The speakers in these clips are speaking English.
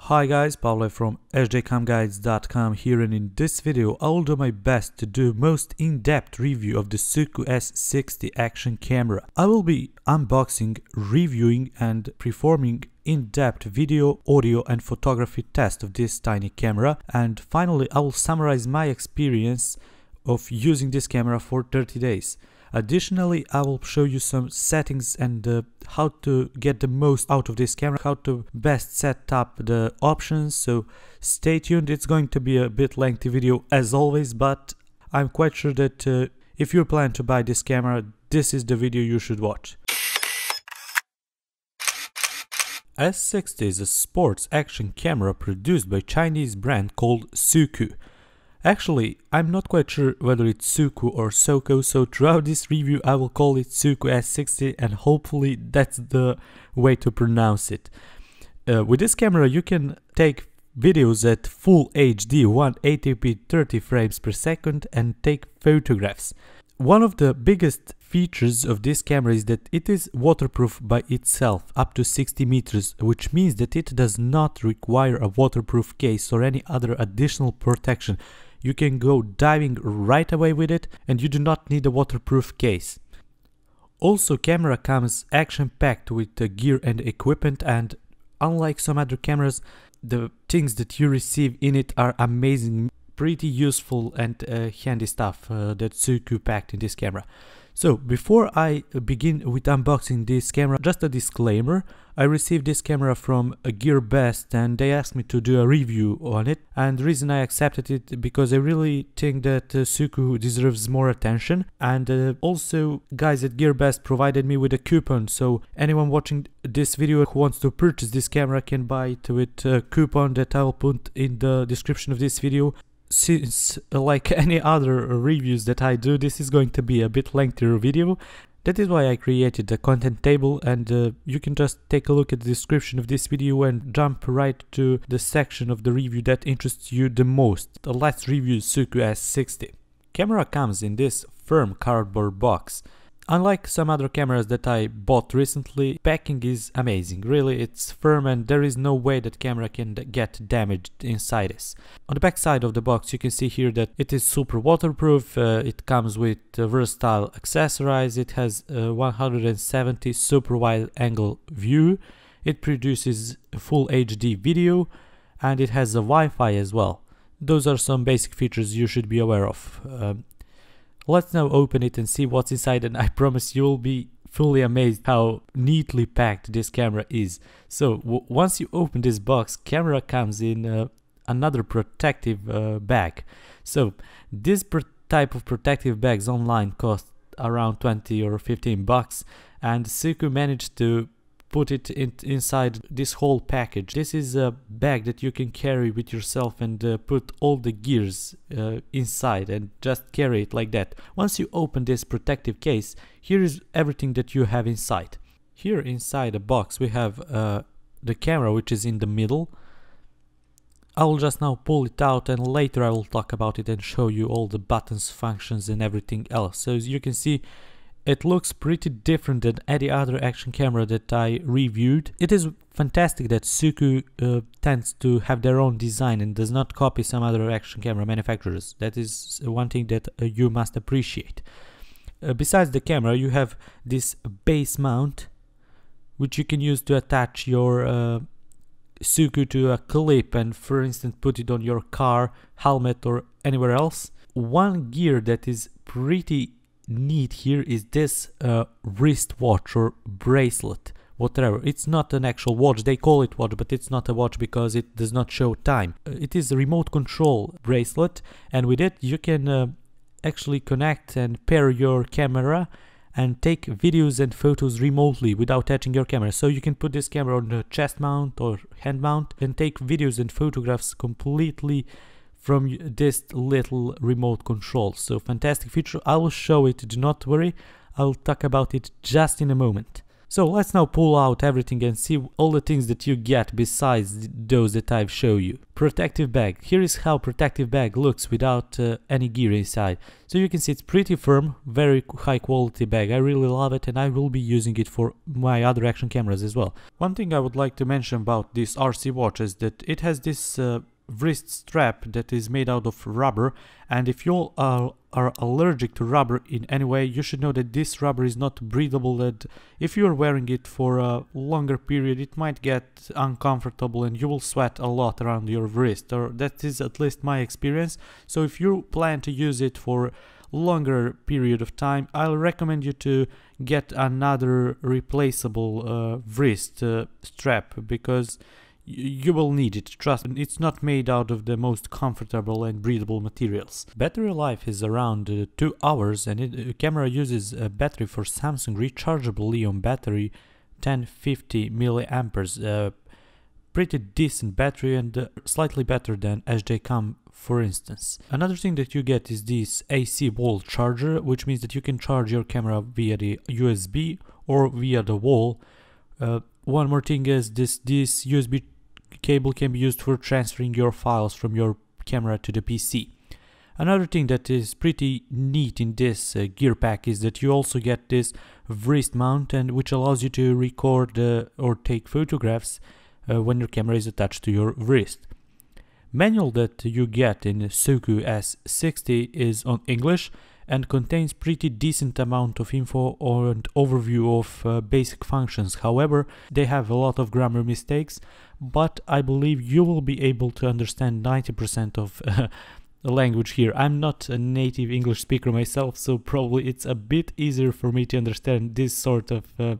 Hi guys, Pablo from sjcamguides.com here, and in this video I will do my best to do most in-depth review of the SooCoo S60 action camera. I will be unboxing, reviewing and performing in-depth video, audio and photography test of this tiny camera, and finally I will summarize my experience of using this camera for 30 days. Additionally, I will show you some settings and how to get the most out of this camera, how to best set up the options, so stay tuned. It's going to be a bit lengthy video as always, but I'm quite sure that if you plan to buy this camera, this is the video you should watch. S60 is a sports action camera produced by Chinese brand called SooCoo. Actually, I'm not quite sure whether it's SooCoo or SooCoo, so throughout this review I will call it SooCoo S60 and hopefully that's the way to pronounce it. With this camera you can take videos at full HD 180p 30 frames per second and take photographs. One of the biggest features of this camera is that it is waterproof by itself up to 60 meters, which means that it does not require a waterproof case or any other additional protection. You can go diving right away with it and you do not need a waterproof case. Also, camera comes action-packed with the gear and equipment, and unlike some other cameras, the things that you receive in it are amazing, pretty useful and handy stuff that SooCoo packed in this camera. So before I begin with unboxing this camera, just a disclaimer. I received this camera from GearBest and they asked me to do a review on it, and the reason I accepted it because I really think that SooCoo deserves more attention, and also guys at GearBest provided me with a coupon, so anyone watching this video who wants to purchase this camera can buy it with a coupon that I will put in the description of this video. Since like any other reviews that I do, this is going to be a bit lengthier video. That is why I created the content table, and you can just take a look at the description of this video and jump right to the section of the review that interests you the most. Let's review SooCoo S60. Camera comes in this firm cardboard box. Unlike some other cameras that I bought recently, packing is amazing. Really, it's firm and there is no way that camera can get damaged inside this. On the back side of the box you can see here that it is super waterproof, it comes with versatile accessories, it has a 170 super wide angle view, it produces full HD video, and it has a Wi-Fi as well. Those are some basic features you should be aware of. Let's now open it and see what's inside, and I promise you'll be fully amazed how neatly packed this camera is. So once you open this box, camera comes in another protective bag. So this type of protective bags online cost around 20 or 15 bucks, and SooCoo managed to put it inside this whole package. This is a bag that you can carry with yourself and put all the gears inside and just carry it like that. Once you open this protective case, here is everything that you have inside. Here inside the box we have the camera, which is in the middle. I will just now pull it out and later I will talk about it and show you all the buttons, functions and everything else. So as you can see, it looks pretty different than any other action camera that I reviewed. It is fantastic that SooCoo tends to have their own design and does not copy some other action camera manufacturers. That is one thing that you must appreciate. Besides the camera, you have this base mount, which you can use to attach your SooCoo to a clip and, for instance, put it on your car, helmet or anywhere else. One gear that is pretty neat here is this wristwatch or bracelet, whatever. It's not an actual watch, they call it watch, but it's not a watch because it does not show time. It is a remote control bracelet, and with it you can actually connect and pair your camera and take videos and photos remotely without touching your camera. So you can put this camera on a chest mount or hand mount and take videos and photographs completely from this little remote control. So fantastic feature. I will show it, do not worry, I will talk about it just in a moment. So let's now pull out everything and see all the things that you get besides those that I've shown you. Protective bag. Here is how protective bag looks without any gear inside. So you can see it's pretty firm, very high quality bag. I really love it and I will be using it for my other action cameras as well. One thing I would like to mention about this RC watch is that it has this wrist strap that is made out of rubber, and if you are allergic to rubber in any way, you should know that this rubber is not breathable, and if you are wearing it for a longer period it might get uncomfortable and you will sweat a lot around your wrist, or that is at least my experience. So if you plan to use it for longer period of time, I'll recommend you to get another replaceable wrist strap, because you will need it. Trust me, it's not made out of the most comfortable and breathable materials. Battery life is around 2 hours, and the camera uses a battery for Samsung rechargeable Li-ion battery 1050 milliamperes. Pretty decent battery and slightly better than HDCam, for instance. Another thing that you get is this AC wall charger, which means that you can charge your camera via the USB or via the wall. One more thing is this USB cable can be used for transferring your files from your camera to the PC. Another thing that is pretty neat in this gear pack is that you also get this wrist mount, and which allows you to record or take photographs when your camera is attached to your wrist. Manual that you get in SooCoo S60 is on English and contains pretty decent amount of info and overview of basic functions. However, they have a lot of grammar mistakes, but I believe you will be able to understand 90% of the language here. I'm not a native English speaker myself, so probably it's a bit easier for me to understand this sort of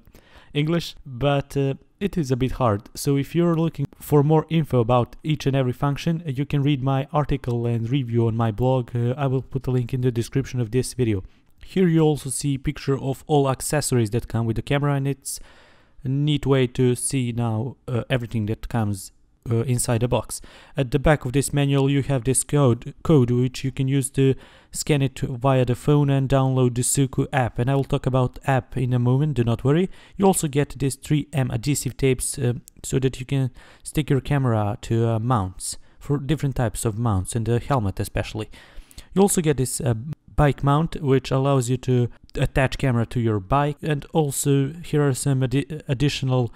English, but it is a bit hard. So if you're looking for more info about each and every function, you can read my article and review on my blog. I will put a link in the description of this video. Here you also see a picture of all accessories that come with the camera, and it's a neat way to see now everything that comes inside the box. At the back of this manual you have this code which you can use to scan it via the phone and download the SooCoo app, and I will talk about app in a moment, do not worry. You also get these 3M adhesive tapes so that you can stick your camera to mounts for different types of mounts, and the helmet especially. You also get this bike mount, which allows you to attach camera to your bike, and also here are some additional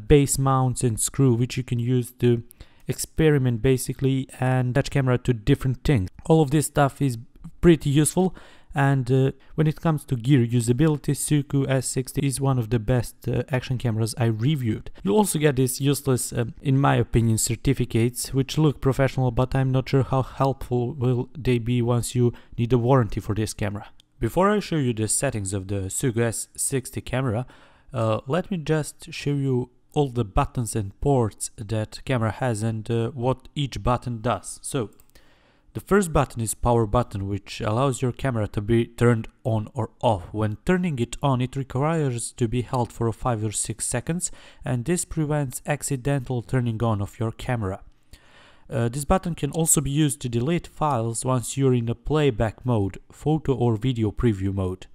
base mounts and screw which you can use to experiment basically and attach camera to different things. All of this stuff is pretty useful, and when it comes to gear usability, SooCoo S60 is one of the best action cameras I reviewed. You also get these useless, in my opinion, certificates which look professional, but I'm not sure how helpful will they be once you need a warranty for this camera. Before I show you the settings of the SooCoo S60 camera, let me just show you all the buttons and ports that camera has and what each button does. So the first button is power button, which allows your camera to be turned on or off. When turning it on, it requires to be held for 5 or 6 seconds, and this prevents accidental turning on of your camera. This button can also be used to delete files once you're in a playback mode, photo or video preview mode.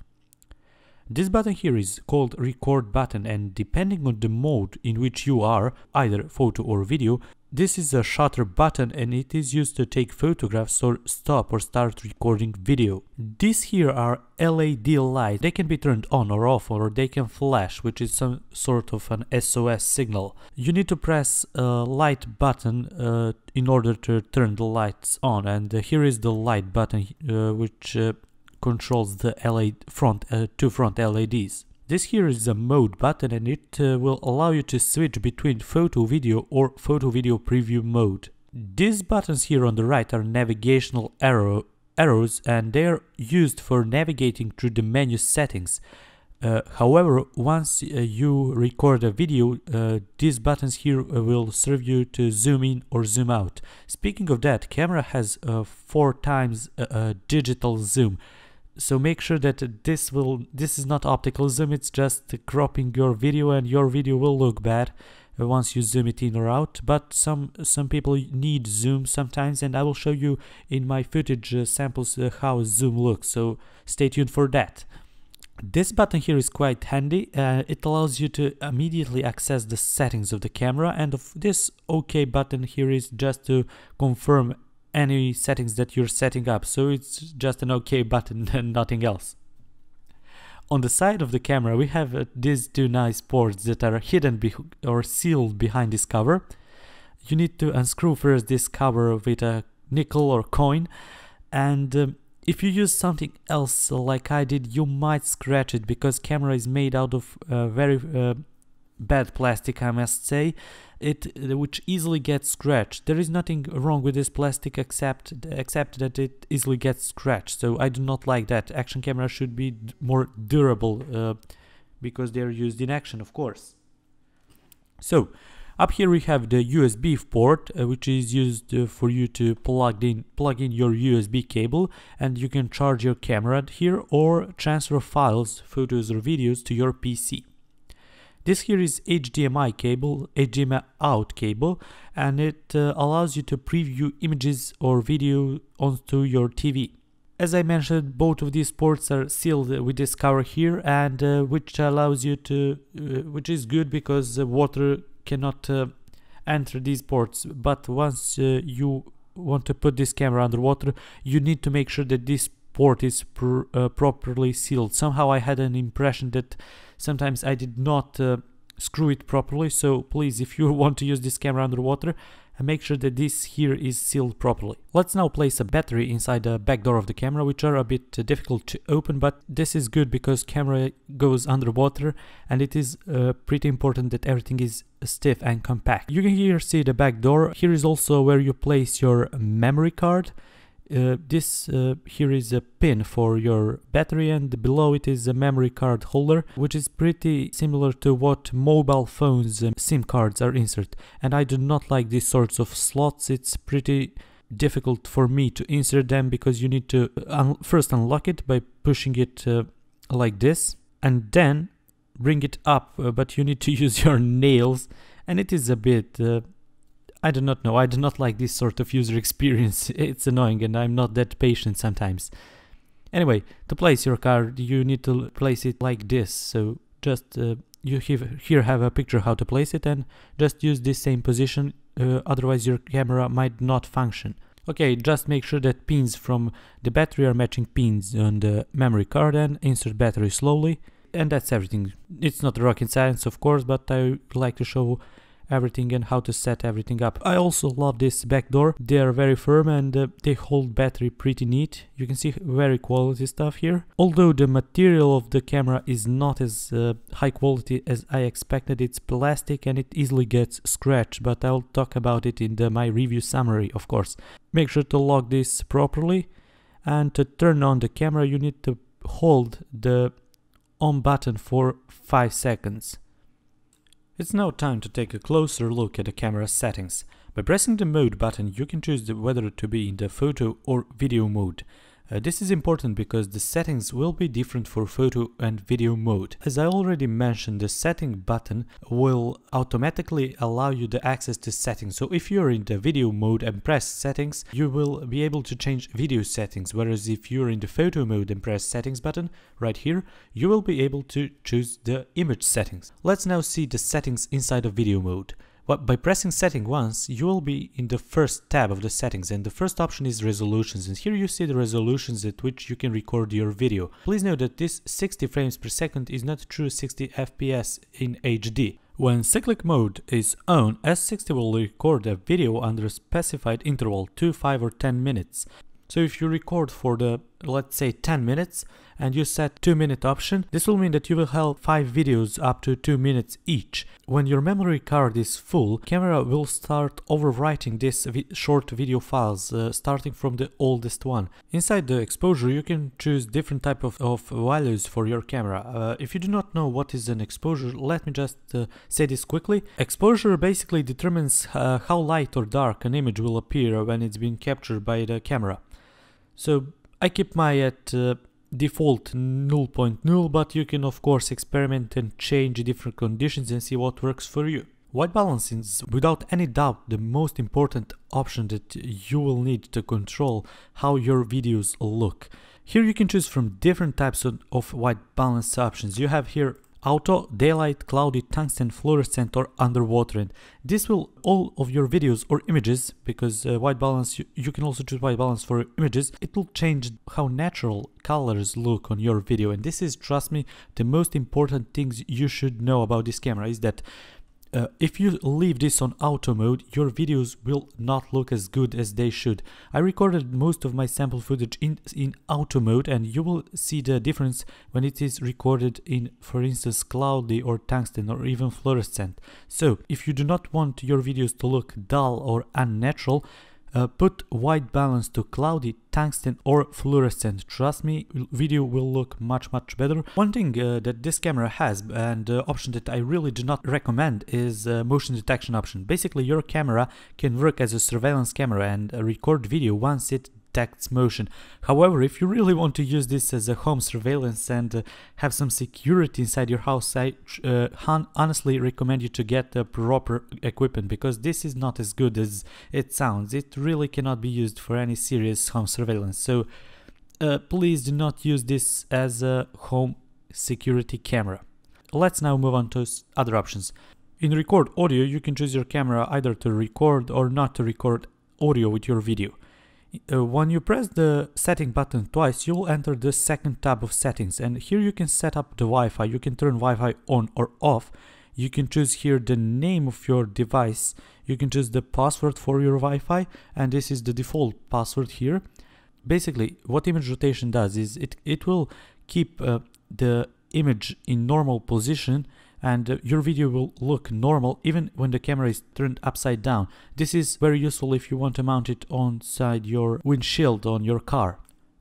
This button here is called record button, and depending on the mode in which you are, either photo or video, this is a shutter button and it is used to take photographs or stop or start recording video. These here are LED lights. They can be turned on or off, or they can flash, which is some sort of an SOS signal. You need to press a light button in order to turn the lights on, and here is the light button which controls the two front LEDs. This here is a mode button, and it will allow you to switch between photo video or photo video preview mode. These buttons here on the right are navigational arrows, and they are used for navigating through the menu settings. However, once you record a video, these buttons here will serve you to zoom in or zoom out. Speaking of that, camera has 4 times digital zoom. So make sure that this is not optical zoom, it's just cropping your video, and your video will look bad once you zoom it in or out. But some people need zoom sometimes, and I will show you in my footage samples how zoom looks, so stay tuned for that. This button here is quite handy. It allows you to immediately access the settings of the camera, and this OK button here is just to confirm any settings that you're setting up, so it's just an OK button and nothing else. On the side of the camera we have these two nice ports that are hidden or sealed behind this cover. You need to unscrew first this cover with a nickel or coin, and if you use something else like I did, you might scratch it, because camera is made out of very bad plastic, I must say, which easily gets scratched. There is nothing wrong with this plastic except that it easily gets scratched, so I do not like that. Action cameras should be more durable because they are used in action, of course. So up here we have the USB port, which is used for you to plug in your USB cable, and you can charge your camera here or transfer files, photos or videos to your PC. This here is HDMI cable, HDMI out cable, and it allows you to preview images or video onto your TV. As I mentioned, both of these ports are sealed with this cover here, and which allows you to, which is good because water cannot enter these ports. But once you want to put this camera underwater, you need to make sure that this port is properly sealed. Somehow I had an impression that sometimes I did not screw it properly, so please, if you want to use this camera underwater, make sure that this here is sealed properly. Let's now place a battery inside the back door of the camera, which are a bit difficult to open, but this is good because camera goes underwater and it is pretty important that everything is stiff and compact. You can here see the back door. Here is also where you place your memory card. This here is a pin for your battery, and below it is a memory card holder, which is pretty similar to what mobile phones SIM cards are inserted. And I do not like these sorts of slots. It's pretty difficult for me to insert them because you need to first unlock it by pushing it like this, and then bring it up, but you need to use your nails, and it is a bit I do not know, I do not like this sort of user experience. It's annoying and I'm not that patient sometimes. Anyway, to place your card you need to place it like this, so just you here have a picture how to place it, and just use this same position, otherwise your camera might not function. Okay, just make sure that pins from the battery are matching pins on the memory card, and insert battery slowly, and that's everything. It's not rocket science of course, but I like to show everything and how to set everything up. I also love this back door. They are very firm and they hold battery pretty neat. You can see very quality stuff here. Although the material of the camera is not as high quality as I expected, it's plastic and it easily gets scratched, but I'll talk about it in my review summary, of course. Make sure to lock this properly, and to turn on the camera you need to hold the on button for 5 seconds. It's now time to take a closer look at the camera settings. By pressing the mode button you can choose whether to be in the photo or video mode. This is important because the settings will be different for photo and video mode. As I already mentioned, the setting button will automatically allow you the access to settings. So if you're in the video mode and press settings, you will be able to change video settings, whereas if you're in the photo mode and press settings button right here, you will be able to choose the image settings. Let's now see the settings inside of video mode. By pressing setting once, you will be in the first tab of the settings, and the first option is resolutions, and here you see the resolutions at which you can record your video. Please note that this 60 frames per second is not true 60 FPS in HD. When cyclic mode is on, S60 will record a video under a specified interval, 2, 5 or 10 minutes. So if you record for the, let's say 10 minutes, and you set 2-minute option, this will mean that you will have 5 videos up to 2 minutes each. When your memory card is full, camera will start overwriting these short video files, starting from the oldest one. Inside the exposure you can choose different type of values for your camera. If you do not know what is an exposure, let me just say this quickly. Exposure basically determines how light or dark an image will appear when it's being captured by the camera. So I keep my at default 0.0, but you can of course experiment and change different conditions and see what works for you. White balance is without any doubt the most important option that you will need to control how your videos look. Here you can choose from different types of white balance options. You have here auto, daylight, cloudy, tungsten, fluorescent or underwater, and this will all of your videos or images, because white balance, you can also choose white balance for images. It will change how natural colors look on your video, and this is, trust me, the most important things you should know about this camera is that if you leave this on auto mode, your videos will not look as good as they should. I recorded most of my sample footage in auto mode, and you will see the difference when it is recorded in, for instance, cloudy or tungsten or even fluorescent. So if you do not want your videos to look dull or unnatural, put white balance to cloudy, tungsten or fluorescent. Trust me, video will look much better. One thing that this camera has, and option that I really do not recommend, is motion detection option. Basically, your camera can work as a surveillance camera and record video once it detects motion. However, if you really want to use this as a home surveillance and have some security inside your house, I honestly recommend you to get the proper equipment, because this is not as good as it sounds. It really cannot be used for any serious home surveillance. So please do not use this as a home security camera. Let's now move on to other options. In record audio, you can choose your camera either to record or not to record audio with your video. When you press the setting button twice, you'll enter the second tab of settings, and here you can set up the Wi-Fi. You can turn Wi-Fi on or off. You can choose here the name of your device. You can choose the password for your Wi-Fi, and this is the default password here. Basically, what image rotation does is it will keep the image in normal position, and your video will look normal even when the camera is turned upside down. This is very useful if you want to mount it on side your windshield on your car.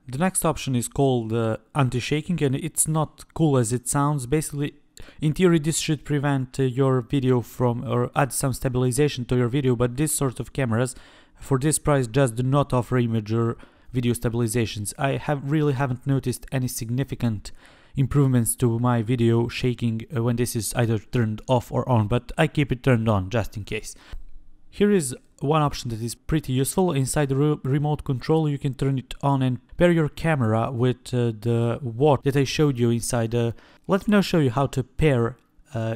The next option is called anti-shaking, and it's not cool as it sounds. Basically, in theory, this should prevent your video from, or add some stabilization to your video, but this sort of cameras for this price just do not offer image or video stabilizations. I really haven't noticed any significant improvements to my video shaking when this is either turned off or on, but I keep it turned on just in case. Here is one option that is pretty useful. Inside the remote control, you can turn it on and pair your camera with the watch that I showed you inside. Let me now show you how to pair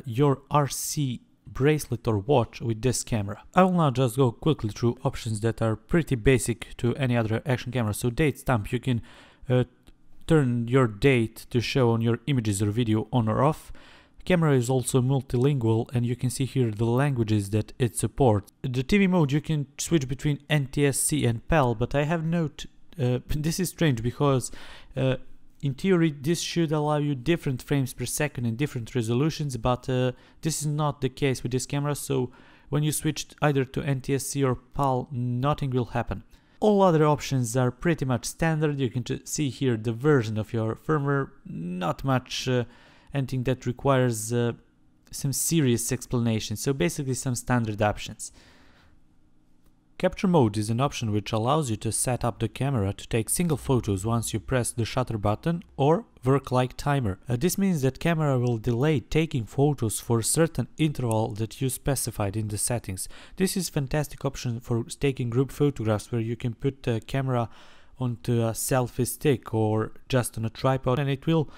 your RC bracelet or watch with this camera. I will now just go quickly through options that are pretty basic to any other action camera. So date stamp, you can turn your date to show on your images or video on or off. Camera is also multilingual, and you can see here the languages that it supports. The TV mode, you can switch between NTSC and PAL, but I have this is strange because in theory this should allow you different frames per second and different resolutions, but this is not the case with this camera. So when you switch either to NTSC or PAL, nothing will happen. All other options are pretty much standard. You can see here the version of your firmware, not much anything that requires some serious explanation. So basically some standard options. Capture mode is an option which allows you to set up the camera to take single photos once you press the shutter button, or work like timer. This means that camera will delay taking photos for a certain interval that you specified in the settings. This is fantastic option for taking group photographs where you can put the camera onto a selfie stick or just on a tripod, and it will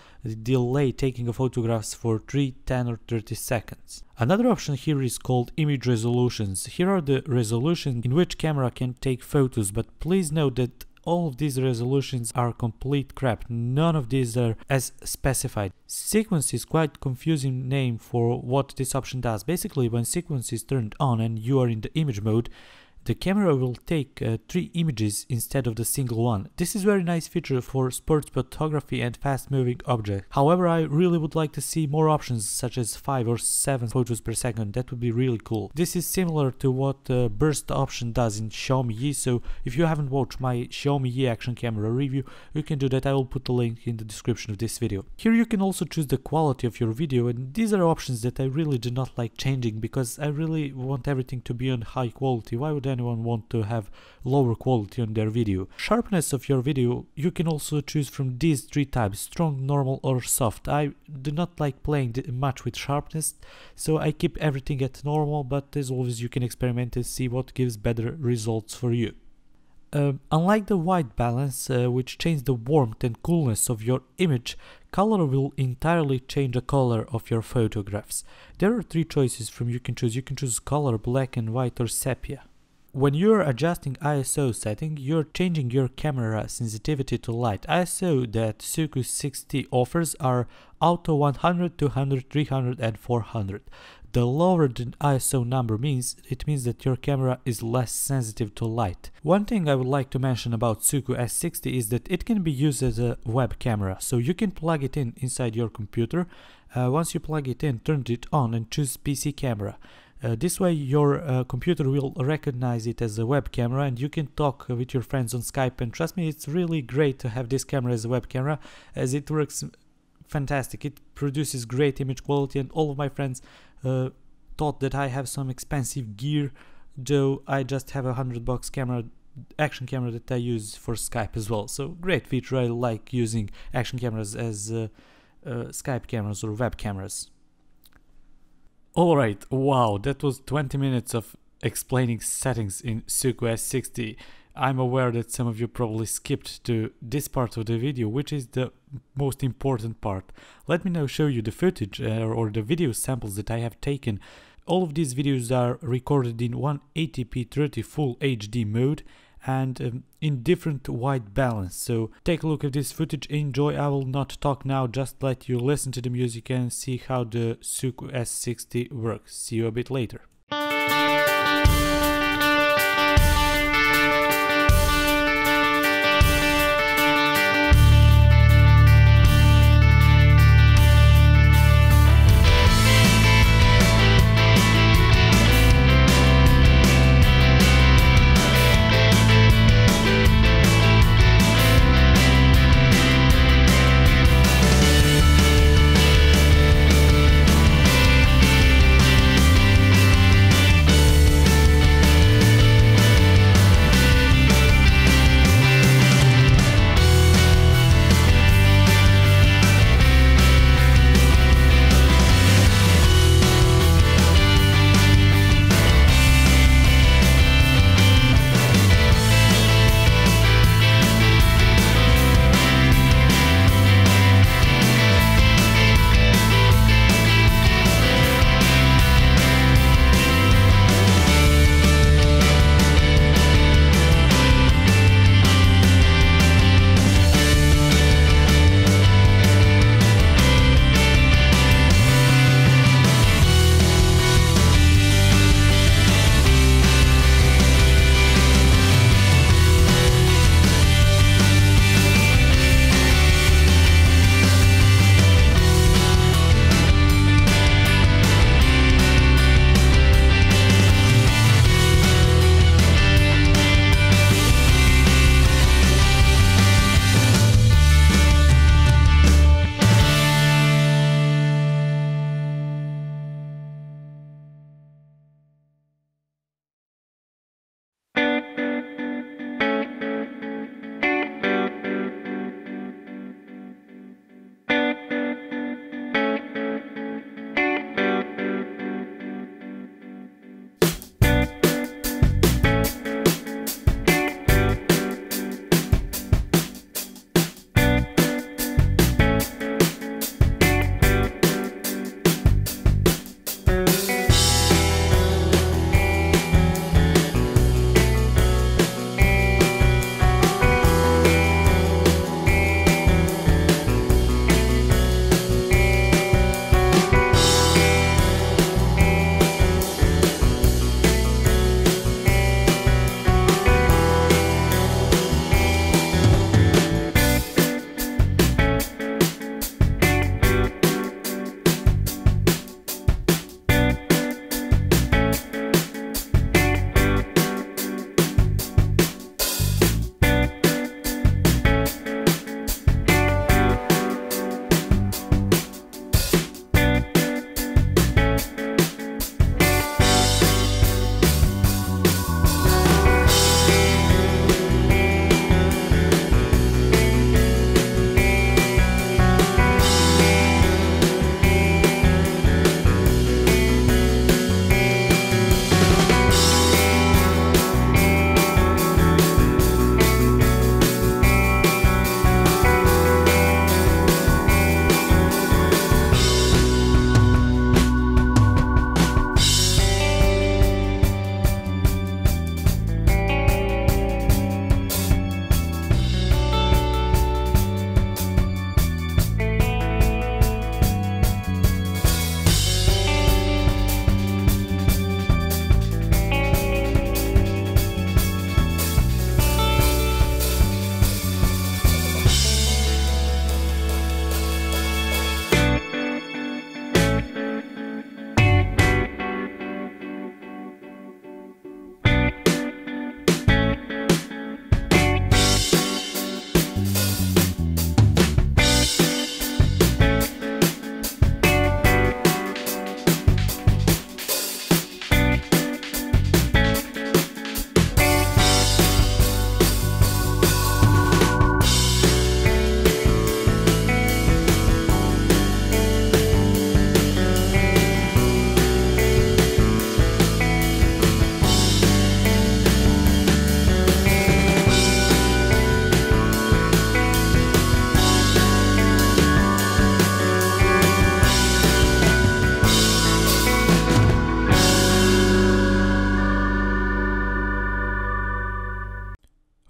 delay taking of photographs for 3, 10 or 30 seconds. Another option here is called image resolutions. Here are the resolutions in which camera can take photos, but please note that all of these resolutions are complete crap. None of these are as specified. Sequence is quite confusing name for what this option does. Basically, when sequence is turned on and you are in the image mode, the camera will take 3 images instead of the single one. This is a very nice feature for sports photography and fast moving objects. However, I really would like to see more options such as 5 or 7 photos per second. That would be really cool. This is similar to what burst option does in Xiaomi Yi, so if you haven't watched my Xiaomi Yi action camera review, you can do that. I will put the link in the description of this video. Here you can also choose the quality of your video, and these are options that I really do not like changing because I really want everything to be on high quality. Why would anyone want to have lower quality on their video? Sharpness of your video, you can also choose from these 3 types: strong, normal or soft. I do not like playing much with sharpness, so I keep everything at normal, but as always you can experiment and see what gives better results for you. Unlike the white balance, which changes the warmth and coolness of your image, color will entirely change the color of your photographs. There are three choices from you can choose. You can choose color, black and white, or sepia. When you're adjusting ISO setting, you're changing your camera sensitivity to light. ISO that SooCoo S60 offers are auto 100, 200, 300 and 400. The lower the ISO number means that your camera is less sensitive to light. One thing I would like to mention about SooCoo S60 is that it can be used as a web camera, so you can plug it in inside your computer. Once you plug it in, turn it on and choose PC camera. This way your computer will recognize it as a web camera and you can talk with your friends on Skype, and trust me, it's really great to have this camera as a web camera as it works fantastic. It produces great image quality, and all of my friends thought that I have some expensive gear, though I just have a $100 camera, action camera that I use for Skype as well. So great feature. I like using action cameras as Skype cameras or web cameras. Alright, wow, that was 20 minutes of explaining settings in SooCoo S60. I'm aware that some of you probably skipped to this part of the video, which is the most important part. Let me now show you the footage or the video samples that I have taken. All of these videos are recorded in 180p 30 full HD mode and in different white balance. So take a look at this footage, enjoy. I will not talk now, just let you listen to the music and see how the SooCoo S60 works. See you a bit later.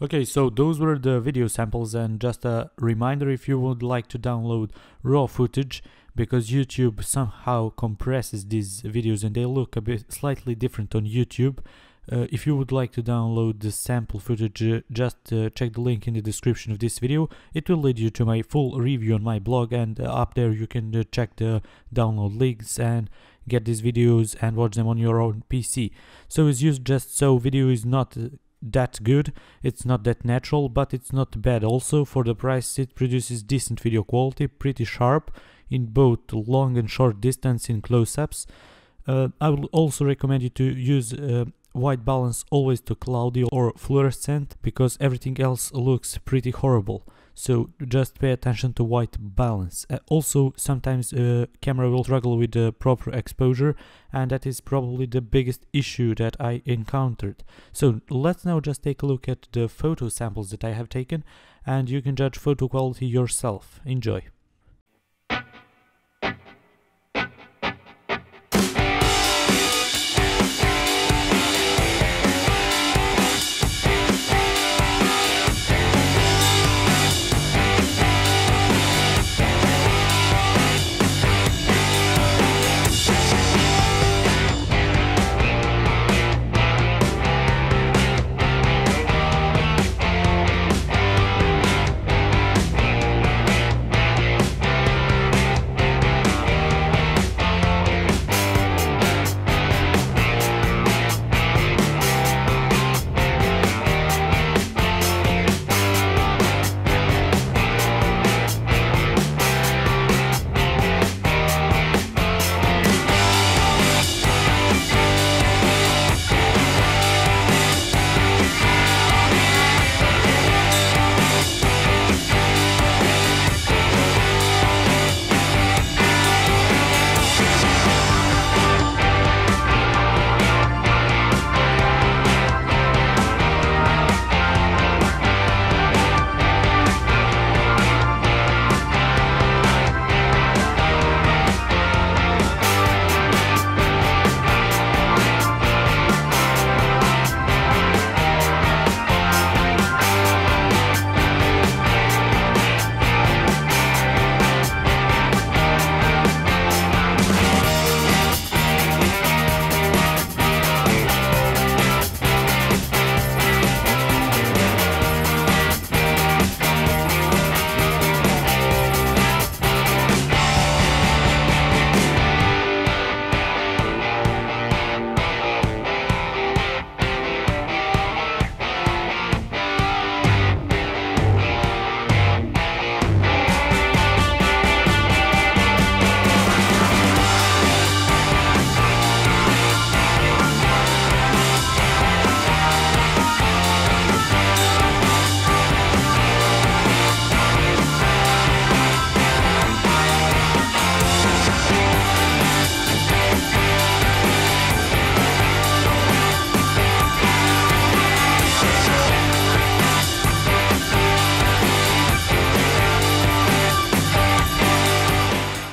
Okay, so those were the video samples, and just a reminder, if you would like to download raw footage, because YouTube somehow compresses these videos and they look a bit slightly different on YouTube. If you would like to download the sample footage, just check the link in the description of this video. It will lead you to my full review on my blog, and up there you can check the download links and get these videos and watch them on your own PC. So it's used just so video is not that good, it's not that natural, but it's not bad also. For the price it produces decent video quality, pretty sharp in both long and short distance in close-ups. I would also recommend you to use white balance always to cloudy or fluorescent, because everything else looks pretty horrible. So just pay attention to white balance. Also, sometimes camera will struggle with the proper exposure, and that is probably the biggest issue that I encountered. So let's now just take a look at the photo samples that I have taken, and you can judge photo quality yourself. Enjoy.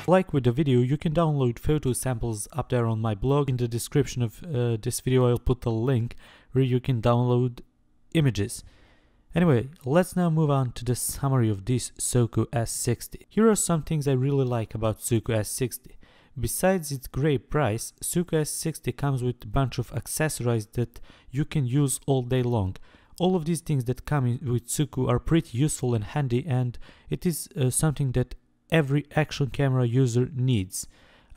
Like with the video, you can download photo samples up there on my blog. In the description of this video I'll put a link where you can download images. Anyway, let's now move on to the summary of this SooCoo S60. Here are some things I really like about SooCoo S60. Besides its great price, SooCoo S60 comes with a bunch of accessories that you can use all day long. All of these things that come with SooCoo are pretty useful and handy, and it is something that every action camera user needs.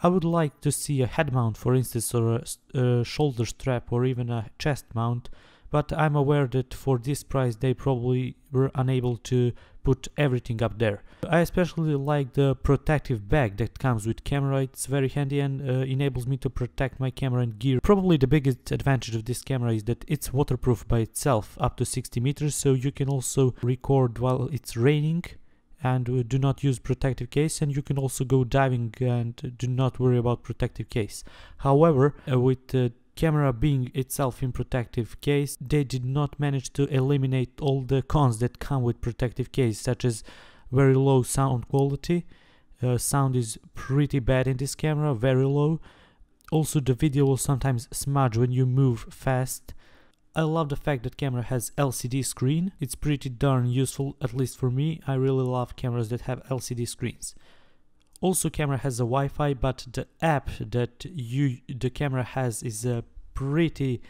I would like to see a head mount, for instance, or a shoulder strap, or even a chest mount, but I'm aware that for this price they probably were unable to put everything up there. I especially like the protective bag that comes with camera. It's very handy and enables me to protect my camera and gear. Probably the biggest advantage of this camera is that it's waterproof by itself up to 60 meters, so you can also record while it's raining and do not use protective case, and you can also go diving and do not worry about protective case. However, with the camera being itself in protective case, they did not manage to eliminate all the cons that come with protective case, such as very low sound quality. Sound is pretty bad in this camera, very low. Also, the video will sometimes smudge when you move fast. I love the fact that camera has LCD screen. It's pretty darn useful, at least for me. I really love cameras that have LCD screens. Also, camera has a Wi-Fi, but the app that the camera has is pretty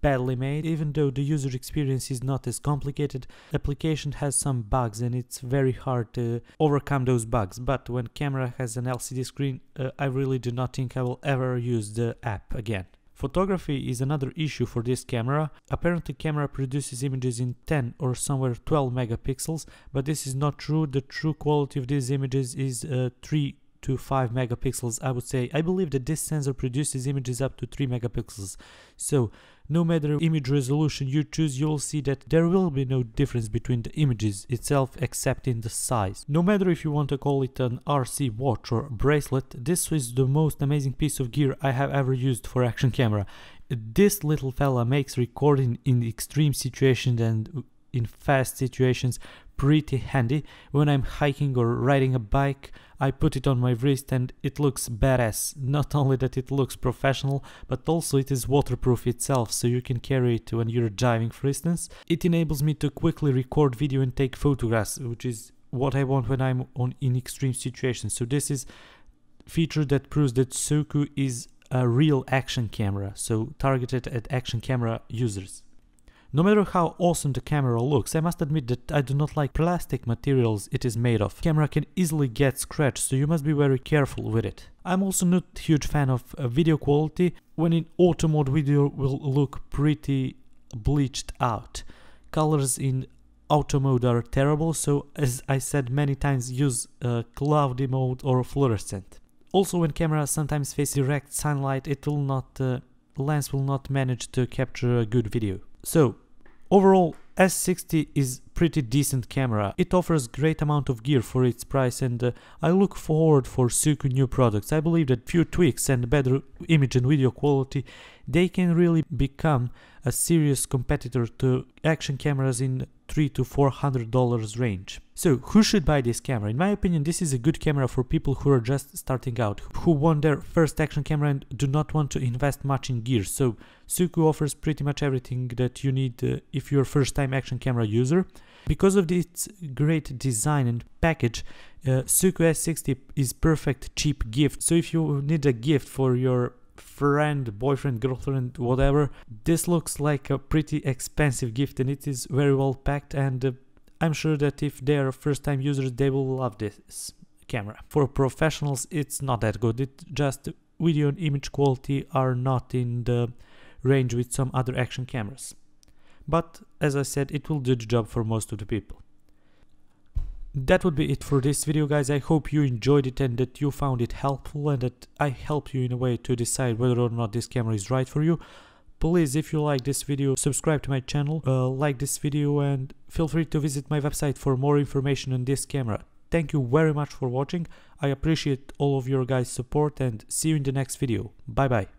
badly made. Even though the user experience is not as complicated, the application has some bugs and it's very hard to overcome those bugs. But when camera has an LCD screen, I really do not think I will ever use the app again. Photography is another issue for this camera. Apparently camera produces images in 10 or somewhere 12 megapixels, but this is not true. The true quality of these images is 3 to 5 megapixels, I would say. I believe that this sensor produces images up to 3 megapixels. So no matter image resolution you choose, you will see that there will be no difference between the images itself except in the size. No matter if you want to call it an RC watch or bracelet, this is the most amazing piece of gear I have ever used for action camera. This little fella makes recording in extreme situations and in fast situations pretty handy. When I'm hiking or riding a bike, I put it on my wrist and it looks badass. Not only that it looks professional, but also it is waterproof itself, so you can carry it when you're driving, for instance. It enables me to quickly record video and take photographs, which is what I want when I'm in extreme situations. So this is a feature that proves that SooCoo is a real action camera, so targeted at action camera users. No matter how awesome the camera looks, I must admit that I do not like plastic materials it is made of. Camera can easily get scratched, so you must be very careful with it. I'm also not a huge fan of video quality. When in auto mode, video will look pretty bleached out. Colors in auto mode are terrible, so as I said many times, use cloudy mode or fluorescent. Also, when camera sometimes face direct sunlight, lens will not manage to capture a good video. So, overall, S60 is pretty decent camera. It offers great amount of gear for its price, and I look forward for SooCoo new products. I believe that few tweaks and better image and video quality, they can really become a serious competitor to action cameras in $300 to $400 range. So, who should buy this camera? In my opinion, this is a good camera for people who are just starting out, who want their first action camera and do not want to invest much in gear. So, SooCoo offers pretty much everything that you need if you're a first-time action camera user. Because of its great design and package, SooCoo S60 is perfect cheap gift. So, if you need a gift for your friend, boyfriend, girlfriend, whatever, this looks like a pretty expensive gift, and it is very well packed, and I'm sure that if they are first time users, they will love this camera. For professionals, it's not that good. It just video and image quality are not in the range with some other action cameras. But as I said, it will do the job for most of the people. That would be it for this video, guys. I hope you enjoyed it and that you found it helpful and that I helped you in a way to decide whether or not this camera is right for you. Please, if you like this video, subscribe to my channel, like this video, and feel free to visit my website for more information on this camera. Thank you very much for watching. I appreciate all of your guys' support and see you in the next video. Bye bye.